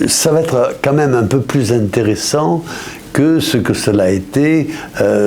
Ça va être quand même un peu plus intéressant que ce que cela a été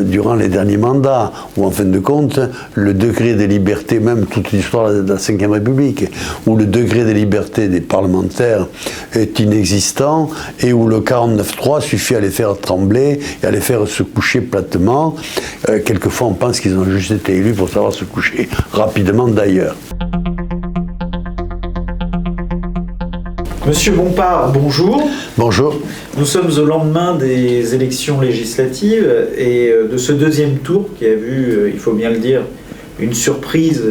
durant les derniers mandats, où en fin de compte, le degré des libertés, même toute l'histoire de la Ve République, où le degré des libertés des parlementaires est inexistant et où le 49-3 suffit à les faire trembler et à les faire se coucher platement. Quelquefois, on pense qu'ils ont juste été élus pour savoir se coucher rapidement d'ailleurs. Monsieur Bompard, bonjour. Bonjour. Nous sommes au lendemain des élections législatives et de ce deuxième tour qui a vu, il faut bien le dire, une surprise,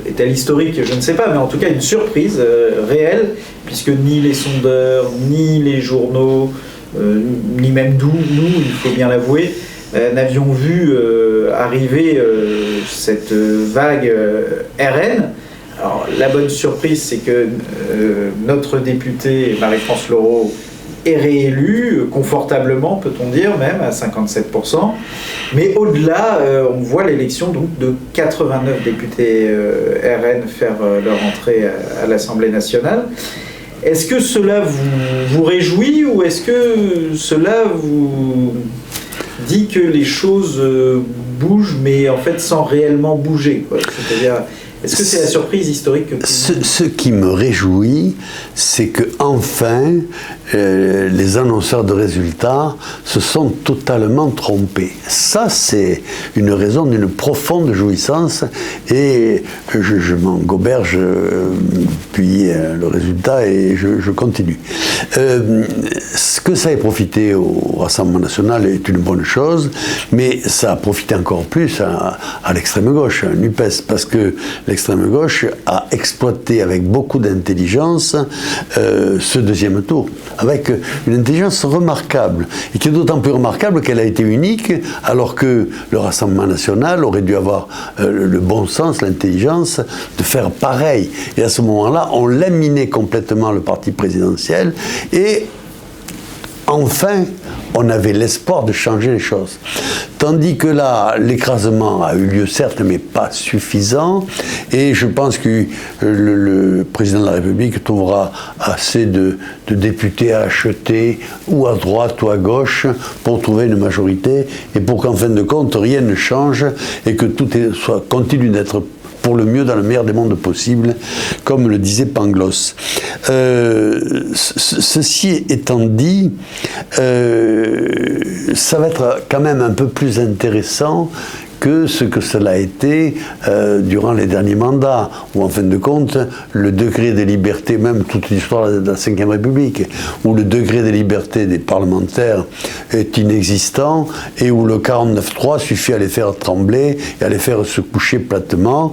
est-elle historique, je ne sais pas, mais en tout cas une surprise réelle, puisque ni les sondeurs, ni les journaux, ni même nous, il faut bien l'avouer, n'avions vu arriver cette vague RN. Alors, la bonne surprise, c'est que notre députée Marie-France Loraux est réélue, confortablement, peut-on dire, même à 57%. Mais au-delà, on voit l'élection donc, de 89 députés RN faire leur entrée à l'Assemblée nationale. Est-ce que cela vous réjouit ou est-ce que cela vous dit que les choses bougent, mais en fait sans réellement bouger, quoi. C'est-à-dire, est-ce que c'est la surprise historique que ce qui me réjouit, c'est que enfin les annonceurs de résultats se sont totalement trompés. Ça, c'est une raison d'une profonde jouissance et je m'en goberge puis le résultat et je continue. Que ça ait profité au Rassemblement national est une bonne chose, mais ça a profité encore plus à l'extrême gauche, à NUPES, parce que l'extrême gauche a exploité avec beaucoup d'intelligence ce deuxième tour, avec une intelligence remarquable, et qui est d'autant plus remarquable qu'elle a été unique, alors que le Rassemblement national aurait dû avoir le bon sens, l'intelligence de faire pareil. Et à ce moment-là, on laminait complètement le parti présidentiel, et enfin, on avait l'espoir de changer les choses. Tandis que là, l'écrasement a eu lieu, certes, mais pas suffisant. Et je pense que le président de la République trouvera assez de députés à acheter, ou à droite ou à gauche, pour trouver une majorité, et pour qu'en fin de compte, rien ne change, et que tout continue d'être pour le mieux dans le meilleur des mondes possibles, comme le disait Pangloss. Ceci étant dit, ça va être quand même un peu plus intéressant que ce que cela a été durant les derniers mandats, où en fin de compte, le degré des libertés, même toute l'histoire de la Ve République, où le degré des libertés des parlementaires est inexistant et où le 49-3 suffit à les faire trembler et à les faire se coucher platement.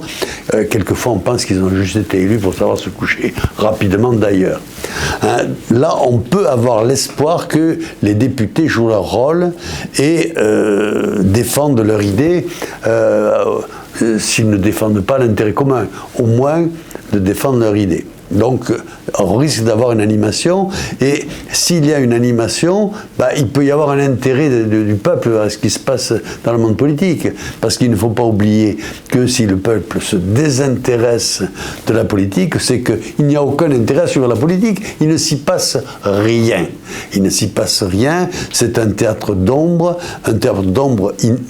Quelquefois, on pense qu'ils ont juste été élus pour savoir se coucher rapidement d'ailleurs. Là, on peut avoir l'espoir que les députés jouent leur rôle et défendent leur idée, s'ils ne défendent pas l'intérêt commun, au moins de défendre leur idée. Donc, on risque d'avoir une animation, et s'il y a une animation, il peut y avoir un intérêt du peuple à ce qui se passe dans le monde politique, parce qu'il ne faut pas oublier que si le peuple se désintéresse de la politique, c'est qu'il n'y a aucun intérêt à suivre la politique, il ne s'y passe rien. Il ne s'y passe rien, c'est un théâtre d'ombre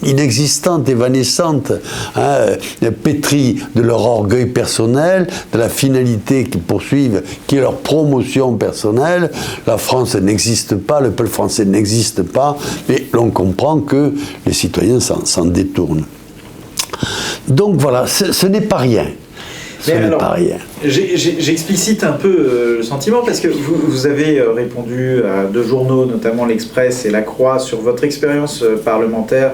inexistante, évanescente, pétrie de leur orgueil personnel, de la finalité qu'ils poursuivent, qui est leur promotion personnelle. La France n'existe pas, le peuple français n'existe pas, mais l'on comprend que les citoyens s'en détournent. Donc voilà, ce n'est pas rien. J'explicite un peu le sentiment parce que vous avez répondu à deux journaux, notamment l'Express et La Croix, sur votre expérience parlementaire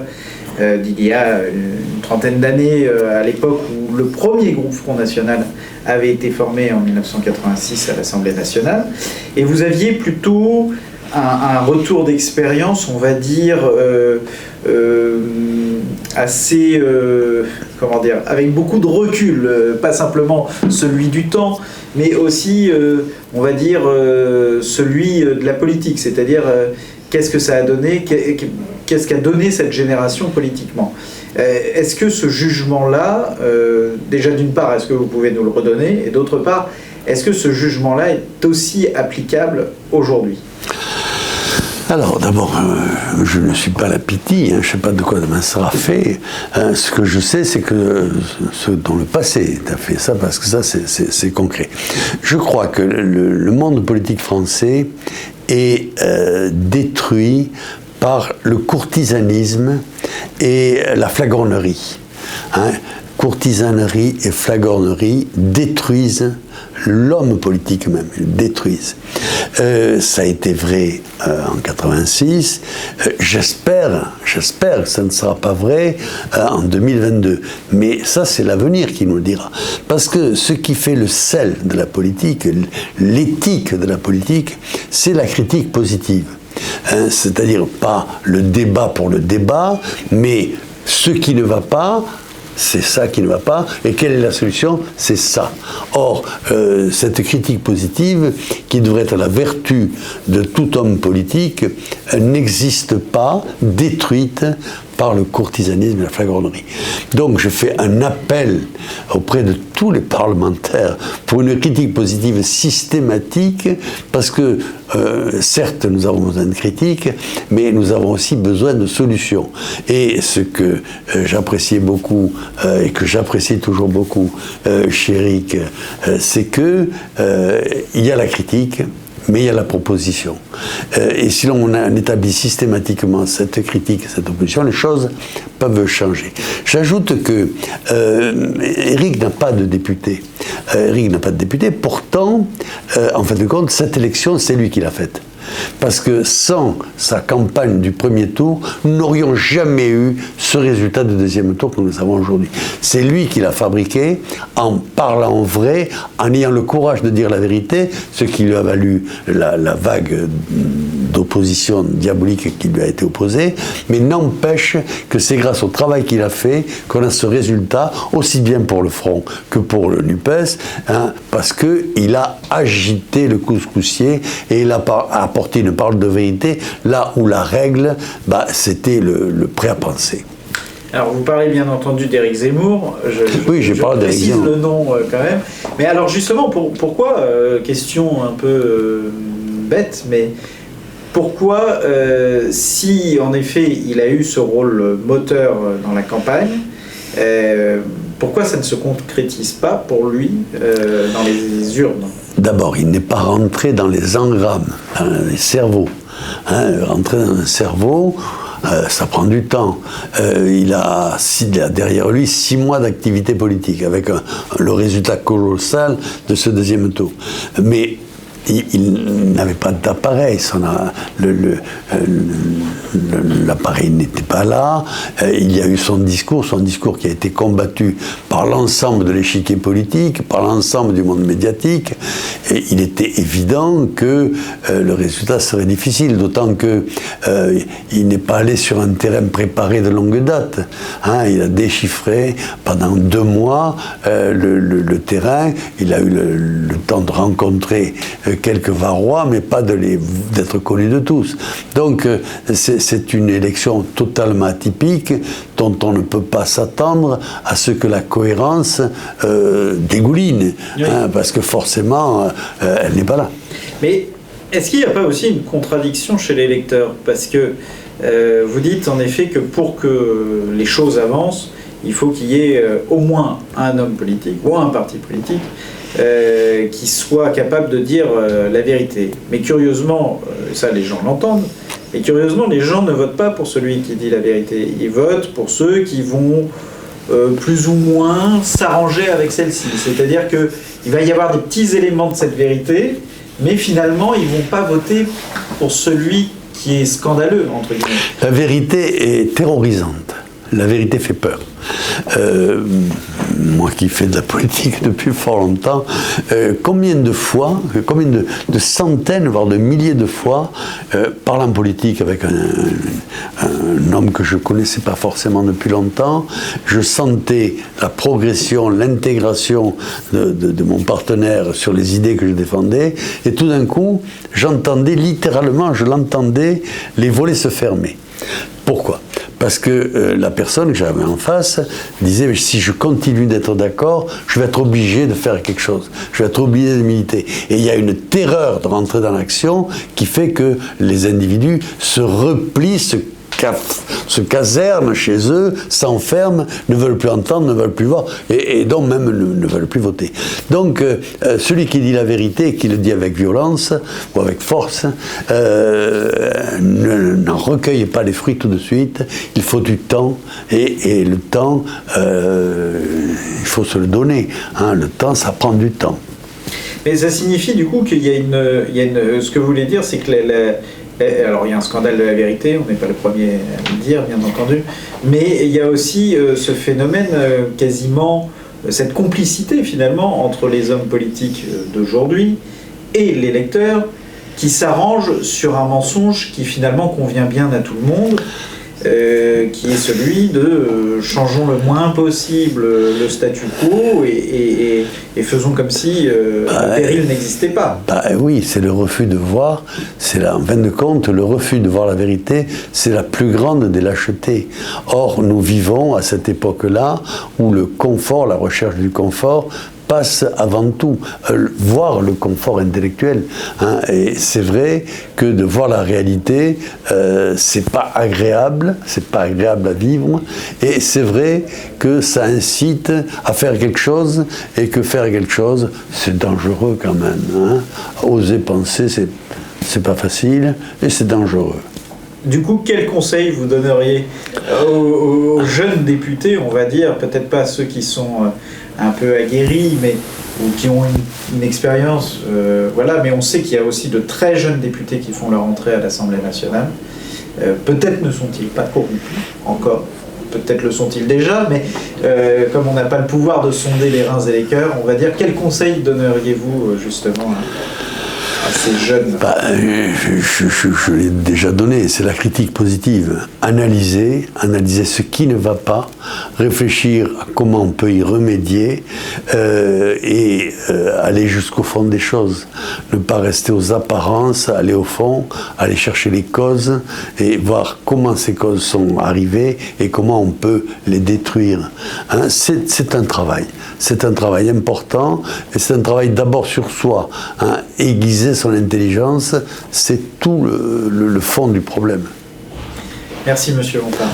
d'il y a une trentaine d'années, à l'époque où le premier groupe Front National avait été formé en 1986 à l'Assemblée nationale. Et vous aviez plutôt un retour d'expérience, on va dire, assez, comment dire, avec beaucoup de recul, pas simplement celui du temps, mais aussi, on va dire, celui de la politique, c'est-à-dire qu'est-ce que ça a donné, qu'est-ce qu'a donné cette génération politiquement. Est-ce que ce jugement-là, déjà d'une part, est-ce que vous pouvez nous le redonner, et d'autre part, Est-ce que ce jugement-là est aussi applicable aujourd'hui ? Alors d'abord, je ne suis pas la pitié, je ne sais pas de quoi demain sera fait. Ce que je sais, c'est que dans le passé tu as fait ça, parce que ça c'est concret. Je crois que le monde politique français est détruit par le courtisanisme et la flagornerie. Courtisanerie et flagornerie détruisent l'homme politique même, détruisent. Ça a été vrai en 86. J'espère que ça ne sera pas vrai en 2022. Mais ça, c'est l'avenir qui nous le dira. Parce que ce qui fait le sel de la politique, l'éthique de la politique, c'est la critique positive. C'est-à-dire pas le débat pour le débat, mais ce qui ne va pas, c'est ça qui ne va pas, et quelle est la solution? C'est ça. Or, cette critique positive, qui devrait être la vertu de tout homme politique, n'existe pas, détruite par le courtisanisme et la flagornerie. Donc je fais un appel auprès de tous les parlementaires pour une critique positive systématique, parce que certes nous avons besoin de critiques, mais nous avons aussi besoin de solutions. Et ce que j'appréciais beaucoup et que j'apprécie toujours beaucoup chez Eric, c'est que il y a la critique, mais il y a la proposition. Et si l'on établit systématiquement cette critique, cette opposition, les choses peuvent changer. J'ajoute que Eric n'a pas de député. Pourtant, en fin de compte, cette élection, c'est lui qui l'a faite. Parce que sans sa campagne du premier tour, nous n'aurions jamais eu ce résultat de deuxième tour que nous avons aujourd'hui. C'est lui qui l'a fabriqué, en parlant vrai, en ayant le courage de dire la vérité, ce qui lui a valu la vague d'opposition diabolique qui lui a été opposée, mais n'empêche que c'est grâce au travail qu'il a fait qu'on a ce résultat, aussi bien pour le Front que pour le NUPES, parce qu'il a agité le couscoussier et il a apporté une parole de vérité là où la règle, c'était le prêt à penser. Alors vous parlez bien entendu d'Éric Zemmour, je précise le nom quand même, mais alors justement pourquoi, question un peu bête, mais pourquoi si en effet il a eu ce rôle moteur dans la campagne, pourquoi ça ne se concrétise pas pour lui dans les urnes? D'abord, il n'est pas rentré dans les engrammes, dans les cerveaux. Rentrer dans un cerveau, ça prend du temps. Il a derrière lui 6 mois d'activité politique, avec le résultat colossal de ce deuxième tour. Mais il n'avait pas d'appareil, l'appareil n'était pas là. Il y a eu son discours qui a été combattu par l'ensemble de l'échiquier politique, par l'ensemble du monde médiatique. Et il était évident que le résultat serait difficile, d'autant qu'il n'est pas allé sur un terrain préparé de longue date. Il a déchiffré pendant 2 mois le terrain. Il a eu le temps de rencontrer quelques varois, mais pas d'être connu de tous. Donc c'est une élection totalement atypique, dont on ne peut pas s'attendre à ce que la cohérence dégouline, oui. Parce que forcément, elle n'est pas là. Mais est-ce qu'il n'y a pas aussi une contradiction chez l'électeur? Parce que vous dites en effet que pour que les choses avancent, il faut qu'il y ait au moins un homme politique ou un parti politique qui soit capable de dire la vérité. Mais curieusement, ça les gens l'entendent, mais curieusement les gens ne votent pas pour celui qui dit la vérité. Ils votent pour ceux qui vont plus ou moins s'arranger avec celle-ci. C'est-à-dire qu'il va y avoir des petits éléments de cette vérité, mais finalement ils ne vont pas voter pour celui qui est scandaleux, entre guillemets. La vérité est terrorisante. La vérité fait peur. Moi qui fais de la politique depuis fort longtemps, combien de fois, combien de centaines, voire de milliers de fois, parlant politique avec un homme que je ne connaissais pas forcément depuis longtemps, je sentais la progression, l'intégration de mon partenaire sur les idées que je défendais, et tout d'un coup, j'entendais littéralement, les volets se fermer. Pourquoi ? Parce que la personne que j'avais en face disait, si je continue d'être d'accord, je vais être obligé de faire quelque chose, je vais être obligé de militer. Et il y a une terreur de rentrer dans l'action qui fait que les individus se replient, se casernent chez eux, s'enferment, ne veulent plus entendre, ne veulent plus voir, et donc même ne veulent plus voter. Donc celui qui dit la vérité et qui le dit avec violence ou avec force n'en recueille pas les fruits tout de suite. Il faut du temps, et le temps, il faut se le donner. Hein. Le temps, ça prend du temps. Mais ça signifie du coup qu'il y a une... Ce que vous voulez dire, c'est que alors il y a un scandale de la vérité, on n'est pas le premier à le dire, bien entendu, mais il y a aussi ce phénomène quasiment, cette complicité finalement entre les hommes politiques d'aujourd'hui et les lecteurs qui s'arrangent sur un mensonge qui finalement convient bien à tout le monde, qui est celui de changeons le moins possible le statu quo et faisons comme si le péril n'existait pas. Oui, c'est le refus de voir, en fin de compte, le refus de voir la vérité, c'est la plus grande des lâchetés. Or, nous vivons à cette époque-là où le confort, la recherche du confort, passe avant tout, voir le confort intellectuel. Hein, et c'est vrai que de voir la réalité, c'est pas agréable à vivre, et c'est vrai que ça incite à faire quelque chose, et que faire quelque chose, c'est dangereux quand même. Hein. Oser penser, c'est pas facile, et c'est dangereux. Du coup, quel conseil vous donneriez aux jeunes députés, on va dire, peut-être pas ceux qui sont un peu aguerris, ou qui ont une expérience, voilà, mais on sait qu'il y a aussi de très jeunes députés qui font leur entrée à l'Assemblée nationale. Peut-être ne sont-ils pas corrompus encore, peut-être le sont-ils déjà, mais comme on n'a pas le pouvoir de sonder les reins et les cœurs, on va dire, quel conseil donneriez-vous justement à ces jeunes? Je l'ai déjà donné, c'est la critique positive. Analyser ce qui ne va pas, réfléchir à comment on peut y remédier et aller jusqu'au fond des choses. Ne pas rester aux apparences, aller au fond, aller chercher les causes et voir comment ces causes sont arrivées et comment on peut les détruire. Hein, c'est un travail. C'est un travail important et c'est un travail d'abord sur soi. Hein, aiguiser son intelligence, c'est tout le fond du problème. Merci Monsieur Bompard.